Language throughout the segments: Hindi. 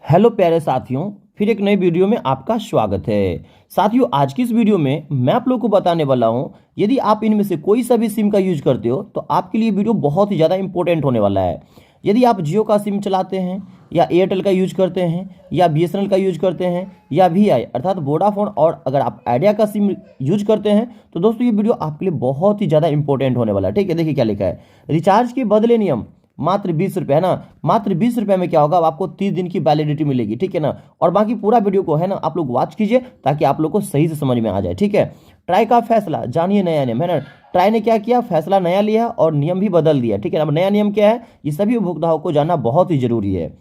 हेलो प्यारे साथियों, फिर एक नई वीडियो में आपका स्वागत है। साथियों, आज की इस वीडियो में मैं आप लोग को बताने वाला हूं, यदि आप इनमें से कोई सा भी सिम का यूज करते हो तो आपके लिए वीडियो बहुत ही ज़्यादा इंपॉर्टेंट होने वाला है। यदि आप जियो का सिम चलाते हैं या एयरटेल का यूज करते हैं या बीएसएनएल का यूज करते हैं या वीआई अर्थात वोडाफोन, और अगर आप आइडिया का सिम यूज करते हैं तो दोस्तों ये वीडियो आपके लिए बहुत ही ज़्यादा इंपॉर्टेंट होने वाला है। ठीक है, देखिए क्या लिखा है। रिचार्ज के बदले नियम मात्र 20 रुपये, है ना। मात्र 20 रुपये में क्या होगा, अब आपको 30 दिन की वैलिडिटी मिलेगी। ठीक है ना। और बाकी पूरा वीडियो को है ना आप लोग वॉच कीजिए ताकि आप लोग को सही से समझ में आ जाए। ठीक है। ट्राई का फैसला, जानिए नया नियम, है ना। ट्राई ने क्या किया, फैसला नया लिया और नियम भी बदल दिया। ठीक है। अब नया नियम क्या है, ये सभी उपभोक्ताओं को जानना बहुत ही जरूरी है।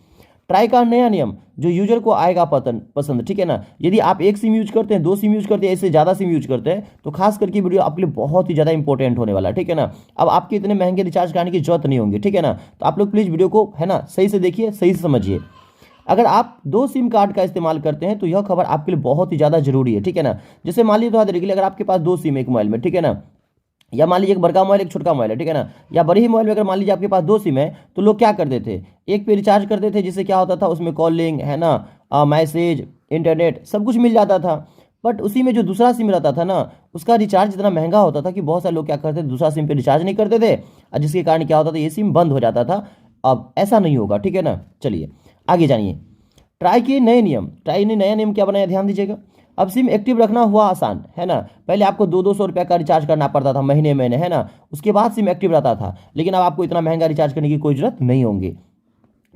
ट्राई का नया नियम जो यूजर को आएगा पसंद। ठीक है ना। यदि आप एक सिम यूज करते हैं, दो सिम यूज करते हैं, इससे ज़्यादा सिम यूज करते हैं तो खास करके वीडियो आपके लिए बहुत ही ज़्यादा इंपॉर्टेंट होने वाला है। ठीक है ना। अब आपके इतने महंगे रिचार्ज कराने की जरूरत नहीं होगी। ठीक है ना। तो आप लोग प्लीज़ वीडियो को है ना सही से देखिए, सही से समझिए। अगर आप दो सिम कार्ड का इस्तेमाल करते हैं तो यह खबर आपके लिए बहुत ही ज़्यादा जरूरी है। ठीक है ना। जैसे मान लीजिए, तो देखिए, अगर आपके पास दो सिम एक मोबाइल में, ठीक है ना, या मान लीजिए एक बड़का मोबाइल एक छोटा मोबाइल है, ठीक है ना, या बड़ी ही मोबाइल में अगर मान लीजिए आपके पास दो सिम है तो लोग क्या करते थे, एक पे रिचार्ज करते थे, जिससे क्या होता था उसमें कॉलिंग, है ना, मैसेज, इंटरनेट सब कुछ मिल जाता था। बट उसी में जो दूसरा सिम रहता था ना, उसका रिचार्ज इतना महंगा होता था कि बहुत सारे लोग क्या करते थे, दूसरा सिम पे रिचार्ज नहीं करते थे, और जिसके कारण क्या होता था, ये सिम बंद हो जाता था। अब ऐसा नहीं होगा। ठीक है ना। चलिए आगे जानिए। ट्राई के नए नियम, ट्राई ने नया नियम क्या बनाया, ध्यान दीजिएगा। अब सिम एक्टिव रखना हुआ आसान, है ना। पहले आपको 200-200 रुपये का रिचार्ज करना पड़ता था महीने महीने, है ना। उसके बाद सिम एक्टिव रहता था, लेकिन अब आपको इतना महंगा रिचार्ज करने की कोई जरूरत नहीं होगी।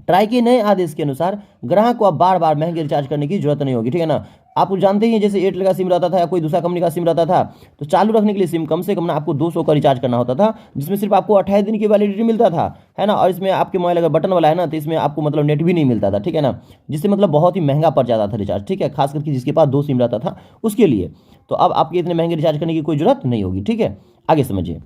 ट्राई के नए आदेश के अनुसार ग्राहक को अब बार बार महंगे रिचार्ज करने की जरूरत नहीं होगी। ठीक है ना। आप जानते ही हैं, जैसे एयरटेल का सिम रहता था या कोई दूसरा कंपनी का सिम रहता था, तो चालू रखने के लिए सिम कम से कम ना आपको 200 का रिचार्ज करना होता था, जिसमें सिर्फ आपको 28 दिन की वैलिडिटी मिलता था, है ना। और इसमें आपके मोबाइल अगर बटन वाला है ना, तो इसमें आपको मतलब नेट भी नहीं मिलता था। ठीक है ना। जिससे मतलब बहुत ही महंगा पड़ जाता था रिचार्ज। ठीक है, खास करके जिसके पास दो सिम रहता था उसके लिए। तो अब आपके इतने महंगे रिचार्ज करने की कोई जरूरत नहीं होगी। ठीक है, आगे समझिए।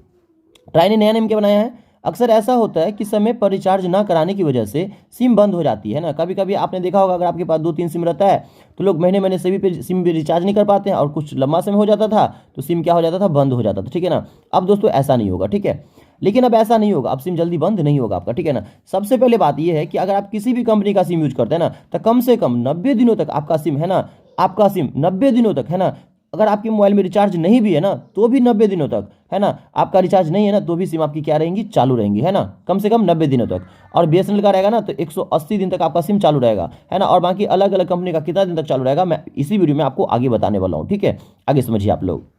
ट्राई ने नया नियम क्या बनाया है। अक्सर ऐसा होता है कि समय पर रिचार्ज ना कराने की वजह से सिम बंद हो जाती है ना। कभी कभी आपने देखा होगा, अगर आपके पास 2-3 सिम रहता है तो लोग महीने महीने सभी पे सिम भी रिचार्ज नहीं कर पाते हैं, और कुछ लंबा समय हो जाता था तो सिम क्या हो जाता था, बंद हो जाता था। ठीक है ना। अब दोस्तों ऐसा नहीं होगा। ठीक है, लेकिन अब ऐसा नहीं होगा, अब सिम जल्दी बंद नहीं होगा आपका। ठीक है ना। सबसे पहले बात यह है कि अगर आप किसी भी कंपनी का सिम यूज करते हैं ना, तो कम से कम 90 दिनों तक आपका सिम, है ना, आपका सिम 90 दिनों तक, है ना, अगर आपके मोबाइल में रिचार्ज नहीं भी है ना तो भी 90 दिनों तक, है ना, आपका रिचार्ज नहीं है ना तो भी सिम आपकी क्या रहेंगी, चालू रहेंगी, है ना, कम से कम 90 दिनों तक। और बीएसएनएल का रहेगा ना तो 180 दिन तक आपका सिम चालू रहेगा, है ना। और बाकी अलग अलग कंपनी का कितना दिन तक चालू रहेगा मैं इसी वीडियो में आपको आगे बताने वाला हूँ। ठीक है, आगे समझिए आप लोग।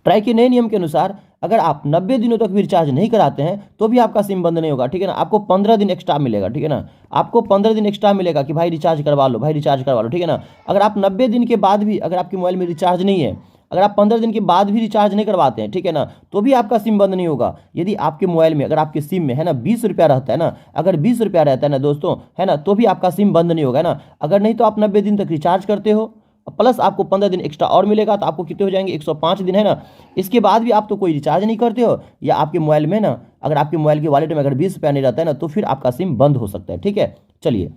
ट्राई के नए नियम के अनुसार अगर आप 90 दिनों तक भी रिचार्ज नहीं कराते हैं तो भी आपका सिम बंद नहीं होगा। ठीक है ना। आपको 15 दिन एक्स्ट्रा मिलेगा। ठीक है ना। आपको 15 दिन एक्स्ट्रा मिलेगा कि भाई रिचार्ज करवा लो, भाई रिचार्ज करवा लो। ठीक है ना। अगर आप 90 दिन के बाद भी अगर आपके मोबाइल में रिचार्ज नहीं है, अगर आप 15 दिन के बाद भी रिचार्ज नहीं करवाते हैं, ठीक है ना, तो भी आपका सिम बंद नहीं होगा। यदि आपके मोबाइल में, अगर आपके सिम में, है ना, 20 रुपया रहता है ना, अगर 20 रुपया रहता है ना दोस्तों, है ना, तो भी आपका सिम बंद नहीं होगा, है ना। अगर नहीं तो आप 90 दिन तक रिचार्ज करते हो, प्लस आपको 15 दिन एक्स्ट्रा और मिलेगा, तो आपको कितने हो जाएंगे, 105 दिन, है ना। इसके बाद भी आप तो कोई रिचार्ज नहीं करते हो, या आपके मोबाइल में ना, अगर आपके मोबाइल के वॉलेट में अगर 20 रुपया नहीं रहता है ना, तो फिर आपका सिम बंद हो सकता है। ठीक है, चलिए,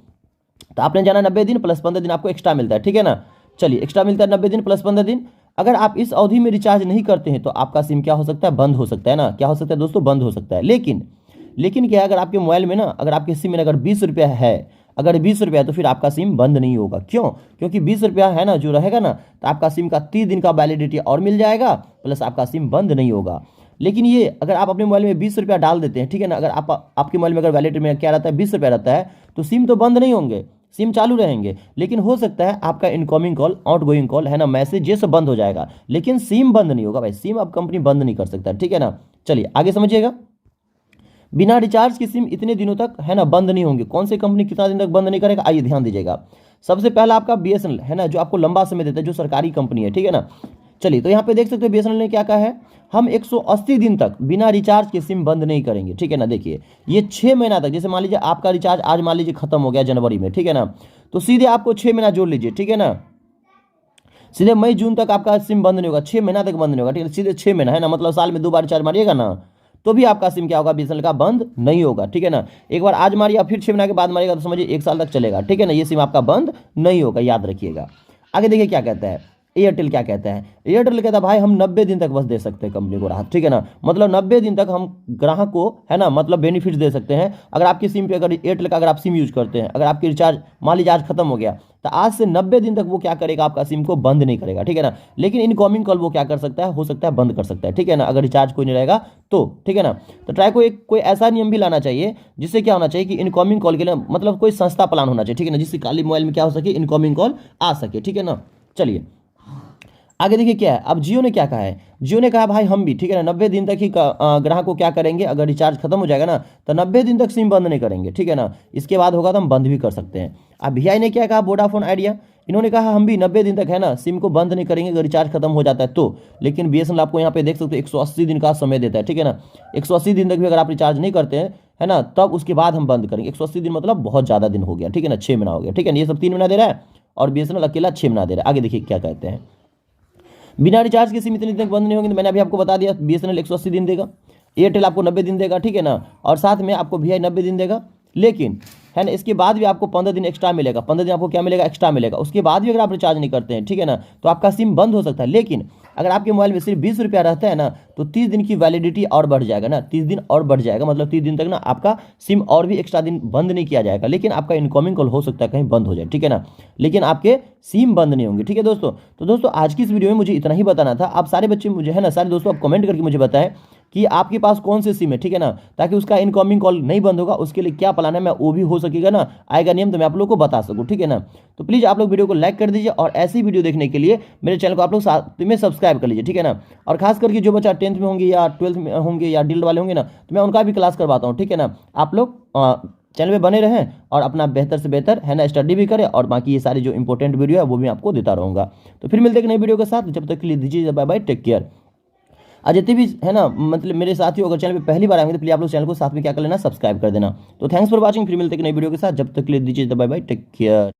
तो आपने जाना 90 दिन प्लस 15 दिन आपको एक्स्ट्रा मिलता है। ठीक है ना। चलिए, एक्स्ट्रा मिलता है 90 दिन प्लस 15 दिन। अगर आप इस अवधि में रिचार्ज नहीं करते हैं तो आपका सिम क्या हो सकता है, बंद हो सकता है ना। क्या हो सकता है दोस्तों, बंद हो सकता है। लेकिन क्या है, अगर आपके मोबाइल में ना, अगर आपके सिम में अगर 20 रुपया है, अगर 20 रुपया है तो फिर आपका सिम बंद नहीं होगा। क्यों? क्योंकि 20 रुपया है ना जो रहेगा ना, तो आपका सिम का 30 दिन का वैलिडिटी और मिल जाएगा, प्लस आपका सिम बंद नहीं होगा। लेकिन ये अगर आप अपने मोबाइल में 20 रुपया डाल देते हैं, ठीक है ना, अगर आपके मोबाइल में अगर वैलिडिटी में क्या रहता है, 20 रुपया रहता है, तो सिम तो बंद नहीं होंगे, सिम चालू रहेंगे, लेकिन हो सकता है आपका इनकमिंग कॉल, आउटगोइंग कॉल, है ना, मैसेज, ये सब बंद हो जाएगा, लेकिन सिम बंद नहीं होगा। भाई सिम अब कंपनी बंद नहीं कर सकता। ठीक है ना। चलिए आगे समझिएगा। बिना रिचार्ज की सिम इतने दिनों तक, है ना, बंद नहीं होंगे। कौन सी कंपनी कितना दिन तक बंद नहीं करेगा, आइए ध्यान दीजिएगा। सबसे पहला आपका बीएसएनएल, है ना, जो आपको लंबा समय देता है, जो सरकारी कंपनी है। ठीक है ना। चलिए, तो यहाँ पे देख सकते हो बीएसएनएल ने क्या कहा है, हम 180 दिन तक बिना रिचार्ज के सिम बंद नहीं करेंगे। ठीक है ना। देखिए, ये 6 महीना तक, जैसे मान लीजिए आपका रिचार्ज आज मान लीजिए खत्म हो गया जनवरी में, ठीक है ना, तो सीधे आपको 6 महीना जोड़ लीजिए। ठीक है ना। सीधे मई जून तक आपका सिम बंद नहीं होगा, 6 महीना तक बंद नहीं होगा। ठीक है, सीधे 6 महीना, है ना, मतलब साल में 2 बार रिचार्ज मारिएगा ना, तो भी आपका सिम क्या होगा, बीएसएनएल का बंद नहीं होगा। ठीक है ना। एक बार आज मारिएगा, फिर 6 महीने के बाद मारिएगा, तो समझिए 1 साल तक चलेगा। ठीक है ना। ये सिम आपका बंद नहीं होगा, याद रखिएगा। आगे देखिए क्या कहता है। एयरटेल क्या कहता है, एयरटेल कहता है भाई हम 90 दिन तक बस दे सकते हैं कंपनी को राहत, ठीक है ना, मतलब 90 दिन तक हम ग्राहक को है ना मतलब बेनिफिट्स दे सकते हैं। अगर आपकी सिम पे अगर एयरटेल का अगर आप सिम यूज करते हैं, अगर आपकी रिचार्ज मान लीजिए आज खत्म हो गया, तो आज से 90 दिन तक वो क्या करेगा, आपका सिम को बंद नहीं करेगा, ठीक है ना। लेकिन इनकमिंग कॉल वो क्या कर सकता है, हो सकता है बंद कर सकता है, ठीक है ना, अगर रिचार्ज कोई नहीं रहेगा तो, ठीक है ना। तो ट्राई को एक कोई ऐसा नियम भी लाना चाहिए जिससे क्या होना चाहिए कि इनकमिंग कॉल के लिए मतलब कोई संस्था प्लान होना चाहिए, ठीक है ना, जिससे खाली मोबाइल में क्या हो सके, इनकमिंग कॉल आ सके, ठीक है ना। चलिए आगे देखिए क्या है, अब जियो ने क्या कहा है, जियो ने कहा भाई हम भी, ठीक है ना, 90 दिन तक ही ग्राहक को क्या करेंगे, अगर रिचार्ज खत्म हो जाएगा ना तो 90 दिन तक सिम बंद नहीं करेंगे, ठीक है ना, इसके बाद होगा तो हम बंद भी कर सकते हैं। अब वीआई ने क्या कहा, वोडाफोन आइडिया, इन्होंने कहा हम भी 90 दिन तक है ना सिम को बंद नहीं करेंगे अगर रिचार्ज खत्म हो जाता है तो। लेकिन बीएसएनएल आपको यहाँ पे देख सकते हो 180 दिन का समय देता है, ठीक है ना, 180 दिन तक भी अगर आप रिचार्ज नहीं करते हैं है ना, तब उसके बाद हम बंद करेंगे। 180 दिन मतलब बहुत ज़्यादा दिन हो गया, ठीक है ना, 6 महीना हो गया, ठीक है ना, ये सब 3 महीना दे रहा है और बीएसएनएल अकेला 6 महीना दे रहा है। आगे देखिए क्या कहते हैं, बिना रिचार्ज के सिम इतने दिन तक बंद नहीं होंगे, तो मैंने अभी आपको बता दिया बीएसएनएल 180 दिन देगा, एयरटेल आपको 90 दिन देगा, ठीक है ना, और साथ में आपको वीआई 90 दिन देगा। लेकिन है ना इसके बाद भी आपको 15 दिन एक्स्ट्रा मिलेगा, 15 दिन आपको क्या मिलेगा, एक्स्ट्रा मिलेगा। उसके बाद भी अगर आप रिचार्ज नहीं करते हैं, ठीक है ना, तो आपका सिम बंद हो सकता है। लेकिन अगर आपके मोबाइल में सिर्फ 20 रुपया रहता है ना, तो 30 दिन की वैलिडिटी और बढ़ जाएगा ना, 30 दिन और बढ़ जाएगा, मतलब 30 दिन तक ना आपका सिम और भी एक्स्ट्रा दिन बंद नहीं किया जाएगा। लेकिन आपका इनकमिंग कॉल हो सकता है कहीं बंद हो जाए, ठीक है ना, लेकिन आपके सिम बंद नहीं होंगे, ठीक है दोस्तों। तो दोस्तों आज की इस वीडियो में मुझे इतना ही बताना था। आप सारे बच्चे मुझे है ना, सारे दोस्तों आप कमेंट करके मुझे बताएं कि आपके पास कौन से सिम है, ठीक है ना, ताकि उसका इनकमिंग कॉल नहीं बंद होगा, उसके लिए क्या प्लान है, मैं वो भी हो सकेगा ना, आएगा नियम तो मैं आप लोग को बता सकूं, ठीक है ना। तो प्लीज़ आप लोग वीडियो को लाइक कर दीजिए और ऐसी वीडियो देखने के लिए मेरे चैनल को आप लोग साथ में सब्सक्राइब कर लीजिए, ठीक है ना। और खास करके जो बच्चा 10th में होंगे या 12th में होंगे या डील्ड वाले होंगे ना, तो मैं उनका भी क्लास करवाता हूँ, ठीक है ना। आप लोग चैनल में बने रहें और अपना बेहतर से बेहतर है ना स्टडी भी करें, और बाकी ये सारी जो इंपॉर्टेंट वीडियो है वो भी आपको देता रहूँगा। तो फिर मिलते हैं एक नई वीडियो के साथ, जब तक के लिए दीजिए बाय बाय, टेक केयर। आज जितने भी है ना मतलब मेरे साथियों अगर चैनल पे पहली बार आएंगे तो प्लीज आप लोग चैनल को साथ में क्या कर लेना, सब्सक्राइब कर देना। तो थैंक्स फॉर वॉचिंग, फिर मिलते हैं एक नई वीडियो के साथ, जब तक के लिए दीजिए बाय बाय, टेक केयर।